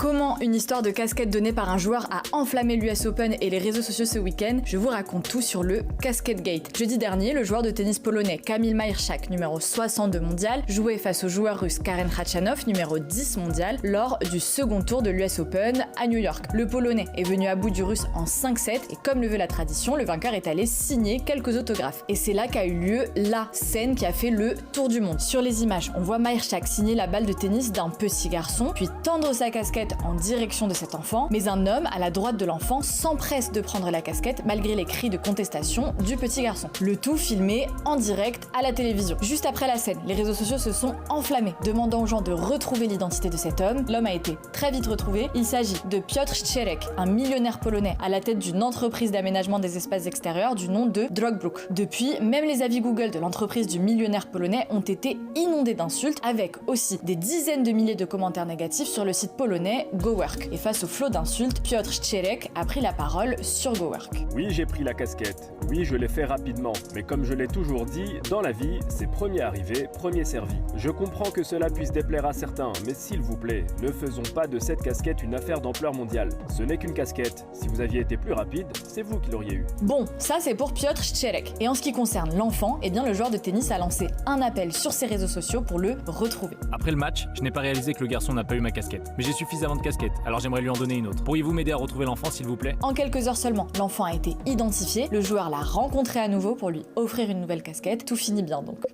Comment une histoire de casquette donnée par un joueur a enflammé l'US Open et les réseaux sociaux ce week-end? Je vous raconte tout sur le Casquette Gate. Jeudi dernier, le joueur de tennis polonais Kamil Majchrzak, numéro 62 mondial, jouait face au joueur russe Karen Khachanov, numéro 10 mondial, lors du second tour de l'US Open à New York. Le polonais est venu à bout du russe en 5-7 et comme le veut la tradition, le vainqueur est allé signer quelques autographes. Et c'est là qu'a eu lieu la scène qui a fait le tour du monde. Sur les images, on voit Majchrzak signer la balle de tennis d'un petit garçon, puis tendre sa casquette en direction de cet enfant, mais un homme à la droite de l'enfant s'empresse de prendre la casquette malgré les cris de contestation du petit garçon. Le tout filmé en direct à la télévision. Juste après la scène, les réseaux sociaux se sont enflammés, demandant aux gens de retrouver l'identité de cet homme. L'homme a été très vite retrouvé. Il s'agit de Piotr Szczerek, un millionnaire polonais à la tête d'une entreprise d'aménagement des espaces extérieurs du nom de Drogbrook. Depuis, même les avis Google de l'entreprise du millionnaire polonais ont été inondés d'insultes, avec aussi des dizaines de milliers de commentaires négatifs sur le site polonais GoWork. Et face au flot d'insultes, Piotr Szczerek a pris la parole sur GoWork. Oui, j'ai pris la casquette. Oui, je l'ai fait rapidement. Mais comme je l'ai toujours dit, dans la vie, c'est premier arrivé, premier servi. Je comprends que cela puisse déplaire à certains, mais s'il vous plaît, ne faisons pas de cette casquette une affaire d'ampleur mondiale. Ce n'est qu'une casquette. Si vous aviez été plus rapide, c'est vous qui l'auriez eu. Bon, ça c'est pour Piotr Szczerek. Et en ce qui concerne l'enfant, eh bien le joueur de tennis a lancé un appel sur ses réseaux sociaux pour le retrouver. Après le match, je n'ai pas réalisé que le garçon n'a pas eu ma casquette. Mais j'ai suffisamment de casquettes, alors j'aimerais lui en donner une autre. Pourriez-vous m'aider à retrouver l'enfant s'il vous plaît? En quelques heures seulement, l'enfant a été identifié, le joueur l'a rencontré à nouveau pour lui offrir une nouvelle casquette. Tout finit bien donc.